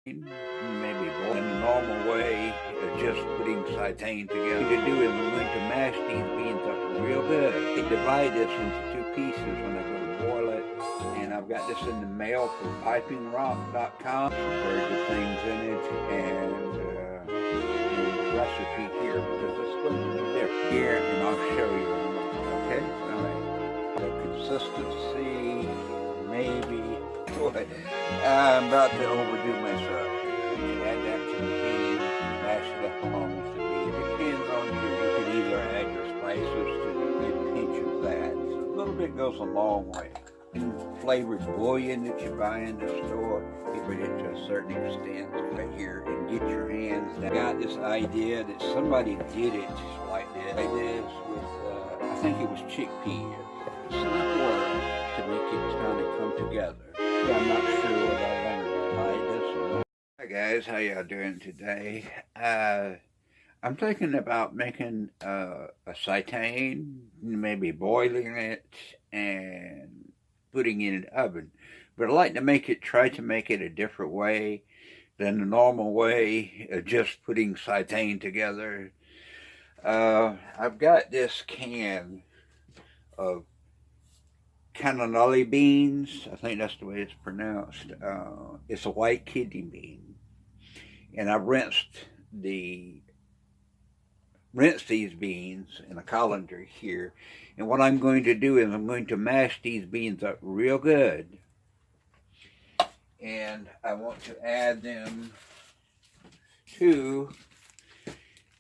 maybe more in the normal way, just putting seitan together. What you do is I'm going to mash these beans up real good. I divide this into two pieces when I go to boil it. And I've got this in the mail from pipingrock.com. Some very good things in it. And the recipe here, because it's going to be different here, and I'll show you. Okay? All right. The consistency, maybe. Boy, I'm about to overdo myself. You add that to the beans, mash it up along with the beans. It depends on you. You can either add your spices to a pinch of that. So a little bit goes a long way. Flavored bouillon that you buy in the store, you put it to a certain extent right here and get your hands down. I got this idea that somebody did it like this. I did this with, I think it was chickpeas. Simpler to make it kind of come together. I'm not sure whether I want to hide this or not. Hi guys, how y'all doing today? I'm thinking about making a seitan, maybe boiling it and putting it in an oven. But I like to try to make it a different way than the normal way of just putting seitan together. I've got this can of cannellini beans. I think that's the way it's pronounced. It's a white kidney bean, and I rinsed these beans in a colander here. And what I'm going to do is I'm going to mash these beans up real good, and I want to add them to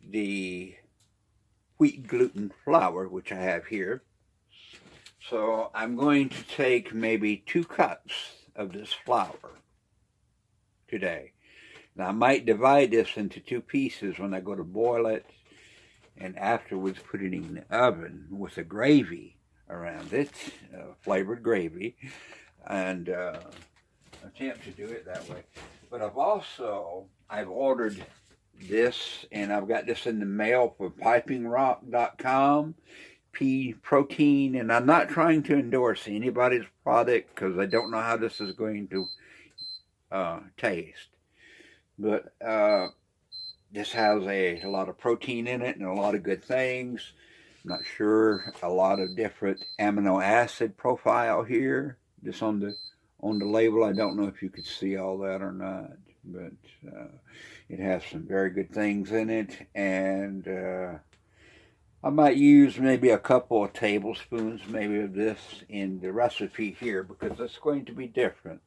the wheat gluten flour, which I have here. So I'm going to take maybe 2 cups of this flour today. Now I might divide this into 2 pieces when I go to boil it, and afterwards put it in the oven with a gravy around it, flavored gravy, and attempt to do it that way. But I've ordered this, and I've got this in the mail from pipingrock.com. Pea protein, and I'm not trying to endorse anybody's product because I don't know how this is going to taste, but this has a lot of protein in it and a lot of good things. I'm not sure, a lot of different amino acid profile here, just on the label. I don't know if you could see all that or not, but it has some very good things in it, and I might use maybe a couple of tablespoons maybe of this in the recipe here, because it's going to be different.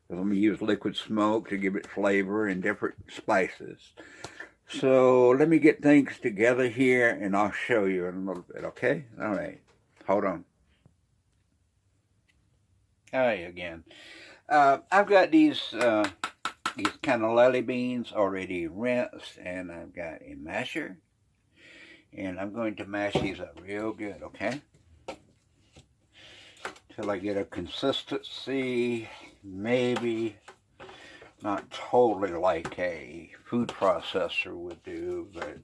Because I'm going to use liquid smoke to give it flavor and different spices. So let me get things together here, and I'll show you in a little bit, okay? All right, hold on. Hi again. I've got these cannellini beans already rinsed, and I've got a masher. And I'm going to mash these up real good, okay? Till I get a consistency, maybe not totally like a food processor would do, but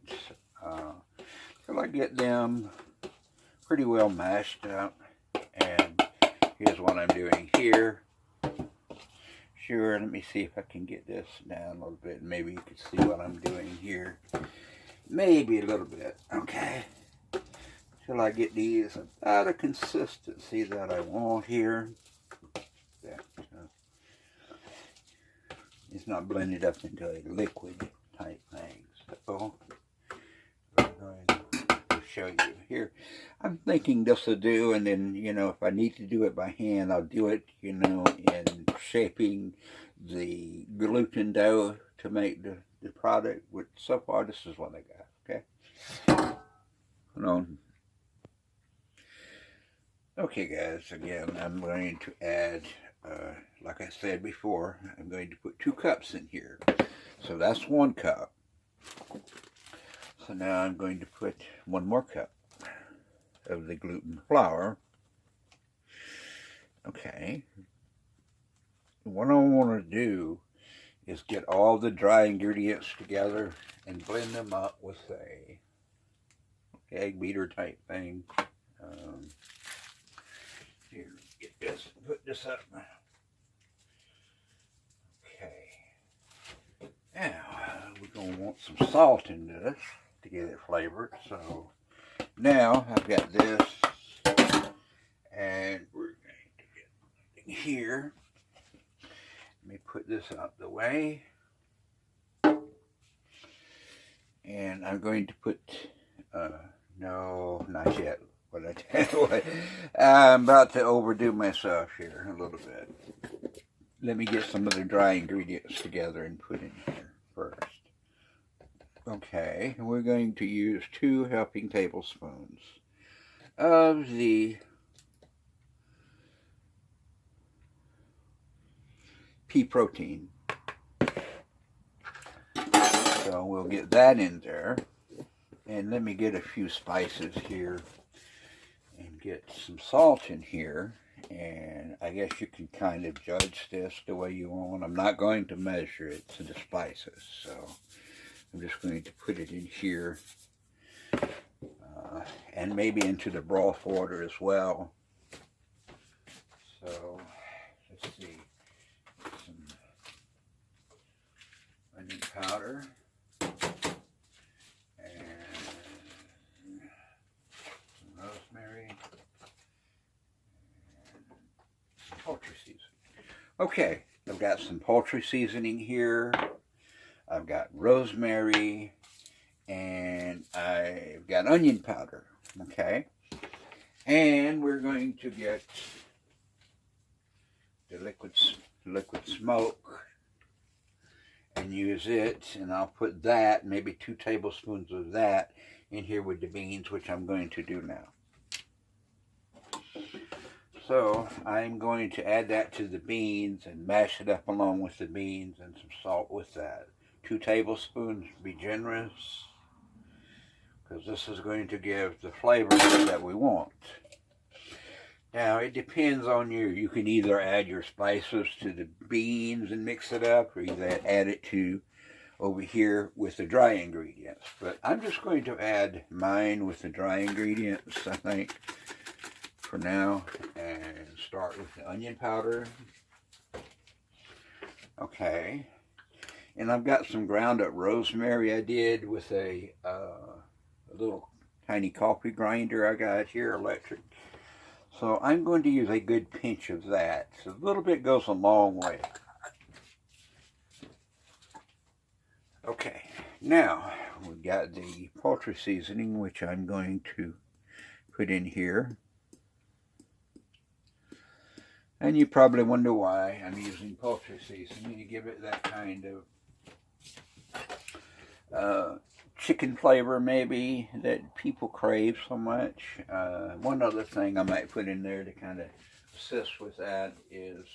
till I get them pretty well mashed up. And here's what I'm doing here. Sure, let me see if I can get this down a little bit. Maybe you can see what I'm doing here. Maybe a little bit, okay, till I get these about a consistency that I want here. It's not blended up into a liquid type thing. So I'm going to show you here. I'm thinking this will do, and then, you know, if I need to do it by hand, I'll do it, you know, in shaping the gluten dough to make the product. Which so far this is what I got, okay? Hold on. Okay guys, again, I'm going to add, like I said before, I'm going to put 2 cups in here. So that's 1 cup. So now I'm going to put 1 more cup of the gluten flour. Okay. What I want to do is get all the dry ingredients together and blend them up with a egg beater type thing. Here, get this, put this up. Okay. we want some salt in this to get it flavored. So now I've got this, and we're going to get something here. Let me put this out the way. And I'm going to put, no, not yet. What I tell you what, I'm about to overdo myself here a little bit. Let me get some of the dry ingredients together and put in here first. Okay, we're going to use 2 helping tablespoons of the pea protein. So we'll get that in there. And let me get a few spices here and get some salt in here. And I guess you can kind of judge this the way you want. I'm not going to measure it to the spices, so I'm just going to put it in here. And maybe into the broth water as well. So, let's see. Some onion powder. Rosemary, and poultry seasoning. Okay, I've got some poultry seasoning here. I've got rosemary, and I've got onion powder. Okay, and we're going to get the liquid smoke and use it, and I'll put that, maybe 2 tablespoons of that in here with the beans, which I'm going to do now. So I'm going to add that to the beans and mash it up along with the beans and some salt with that. 2 tablespoons, be generous, because this is going to give the flavor that we want. Now it depends on you. You can either add your spices to the beans and mix it up, or either add it to over here with the dry ingredients. But I'm just going to add mine with the dry ingredients, I think, for now, and start with the onion powder. Okay, and I've got some ground up rosemary I did with a little tiny coffee grinder I got here, electric. So I'm going to use a good pinch of that. So a little bit goes a long way. Okay, now we've got the poultry seasoning, which I'm going to put in here. And you probably wonder why I'm using poultry seasoning to give it that kind of chicken flavor, maybe, that people crave so much. One other thing I might put in there to kind of assist with that is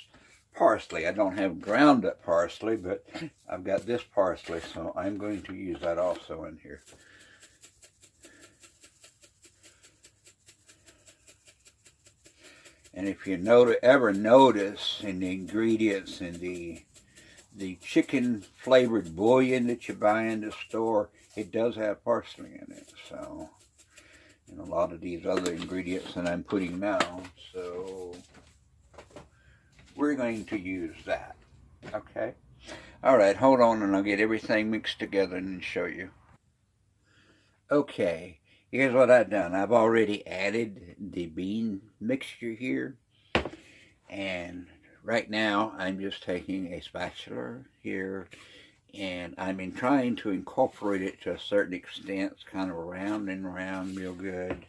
parsley. I don't have ground up parsley, but I've got this parsley, so I'm going to use that also in here. And if you ever notice in the ingredients in the chicken flavored bouillon that you buy in the store, it does have parsley in it. So, and a lot of these other ingredients that I'm putting now. So we're going to use that. Okay. All right, hold on and I'll get everything mixed together and show you. Okay, here's what I've done. I've already added the bean mixture here. And right now, I'm just taking a spatula here, and I've been trying to incorporate it to a certain extent. It's kind of round and round real good.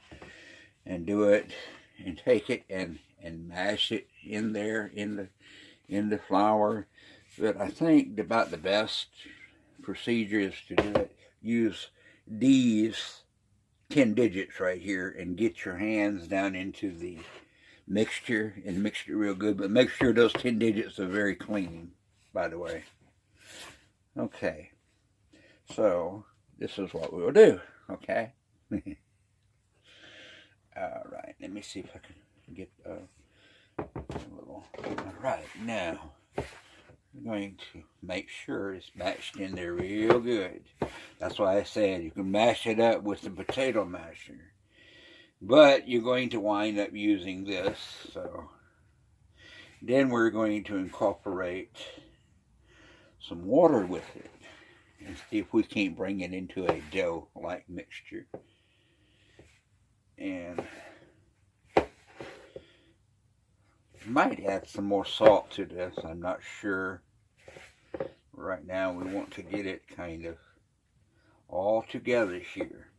And do it, and take it and mash it in there, in the flour. But I think about the best procedure is to do it. Use these 10 digits right here and get your hands down into the mixture and mix it real good. But make sure those 10 digits are very clean, by the way. Okay. So this is what we'll do. Okay. All right. Let me see if I can get a little. All right. Now I'm going to make sure it's mashed in there real good. That's why I said you can mash it up with the potato masher. But you're going to wind up using this. So then we're going to incorporate some water with it. and see if we can't bring it into a dough-like mixture. And might add some more salt to this, I'm not sure. Right now we want to get it kind of all together here.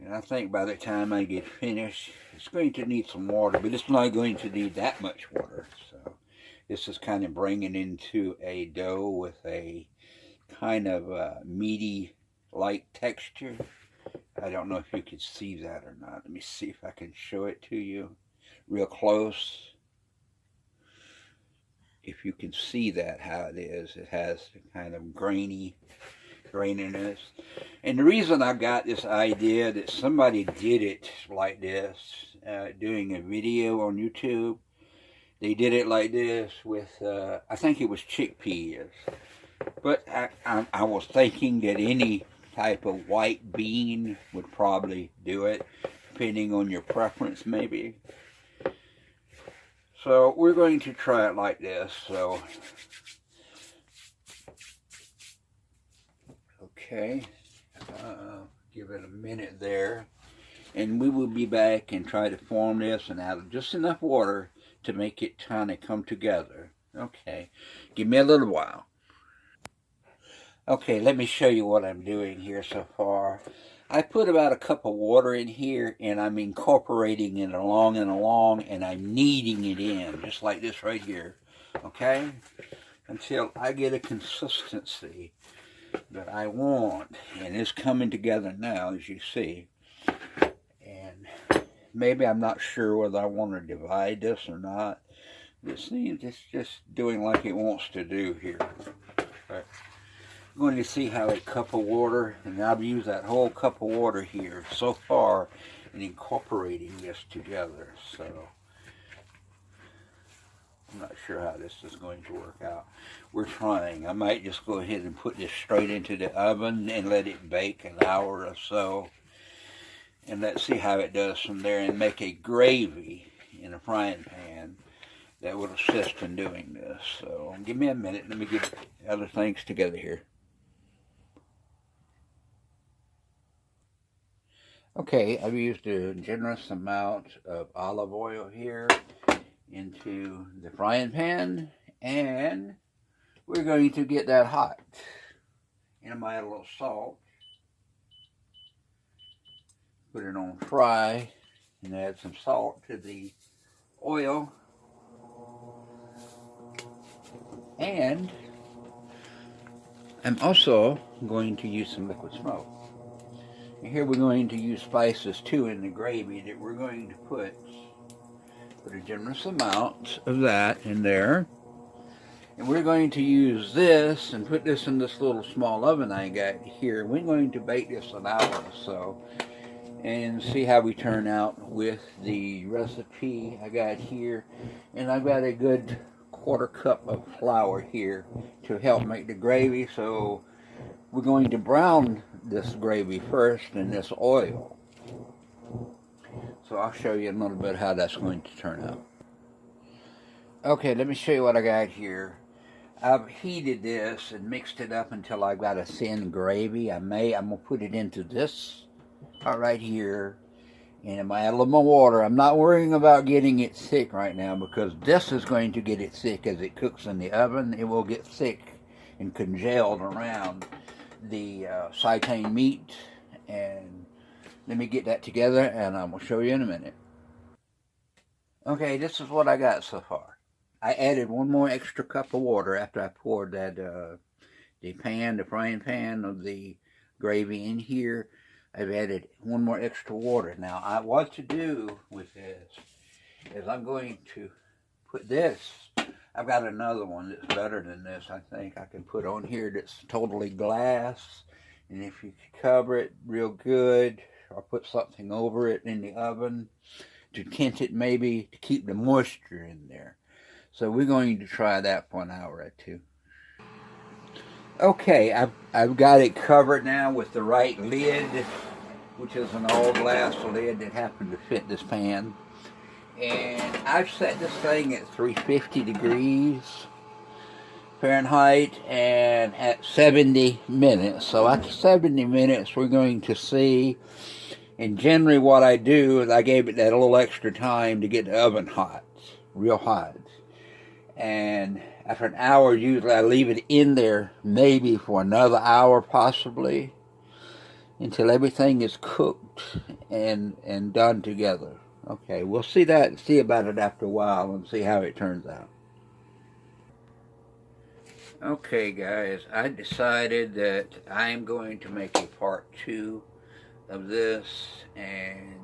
And I think by the time I get finished, it's going to need some water, but it's not going to need that much water. So this is kind of bringing into a dough with a kind of meaty, light texture. I don't know if you can see that or not. Let me see if I can show it to you real close. If you can see that, how it is, it has kind of graininess. And the reason I got this idea that somebody did it like this, doing a video on YouTube, they did it like this with, I think it was chickpeas. But I was thinking that any type of white bean would probably do it, depending on your preference maybe. So we're going to try it like this. So, okay, give it a minute there, and we will be back and try to form this and add just enough water to make it kind of come together. Okay, give me a little while. Okay, let me show you what I'm doing here so far. I put about a cup of water in here, and I'm incorporating it along and along, and I'm kneading it in, just like this right here, okay? Until I get a consistency that I want, and it's coming together now, as you see. And maybe I'm not sure whether I want to divide this or not. This seems it's just doing like it wants to do here. But I'm going to see how a cup of water, and I've used that whole cup of water here so far in incorporating this together. So I'm not sure how this is going to work out. We're trying. I might just go ahead and put this straight into the oven and let it bake an hour or so. And let's see how it does from there, and make a gravy in a frying pan that will assist in doing this. So give me a minute. Let me get other things together here. Okay, I've used a generous amount of olive oil here into the frying pan, and we're going to get that hot. And I might add a little salt. Put it on fry and add some salt to the oil. And I'm also going to use some liquid smoke. And here we're going to use spices too in the gravy that we're going to put a generous amount of that in there. And we're going to use this and put this in this little small oven I got here. We're going to bake this an hour or so and see how we turn out with the recipe I got here. And I've got a good quarter cup of flour here to help make the gravy. So we're going to brown this gravy first in this oil. So I'll show you in a little bit how that's going to turn out. Okay, let me show you what I got here. I've heated this and mixed it up until I've got a thin gravy. I'm going to put it into this part right here. And I might add a little more water. I'm not worrying about getting it thick right now, because this is going to get it thick as it cooks in the oven. It will get thick and congealed around the seitan meat. And let me get that together, and I will show you in a minute. Okay, this is what I got so far. I added one more extra cup of water after I poured that the frying pan of the gravy in here. I've added one more extra water. Now, what to do with this is I'm going to put this. I've got another one that's better than this, I think I can put on here, that's totally glass. And if you cover it real good, or put something over it in the oven to tint it, maybe to keep the moisture in there. So we're going to try that for an hour or two. Okay, I've got it covered now with the right lid, which is an all glass lid that happened to fit this pan. And I've set this thing at 350 degrees Fahrenheit and at 70 minutes. So after 70 minutes, we're going to see. And generally what I do is I gave it that little extra time to get the oven hot, real hot. And after an hour, usually I leave it in there maybe for another hour possibly until everything is cooked and done together. Okay, we'll see about it after a while and see how it turns out. Okay guys, I decided that I am going to make a part 2 of this, and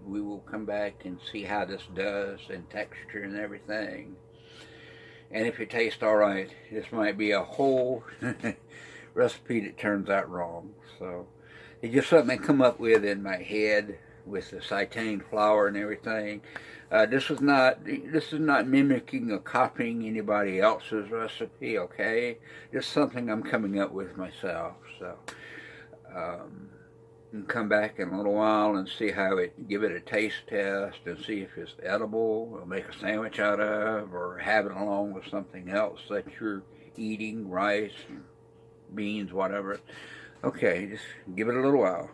we will come back and see how this does in texture and everything. And if it tastes alright, this might be a whole recipe that turns out wrong. So it's just something I come up with in my head with the seitan flour and everything. This is not mimicking or copying anybody else's recipe, okay? Just something I'm coming up with myself. So and come back in a little while and see give it a taste test and see if it's edible, or make a sandwich out of, or have it along with something else that you're eating, rice, beans, whatever. Okay, just give it a little while.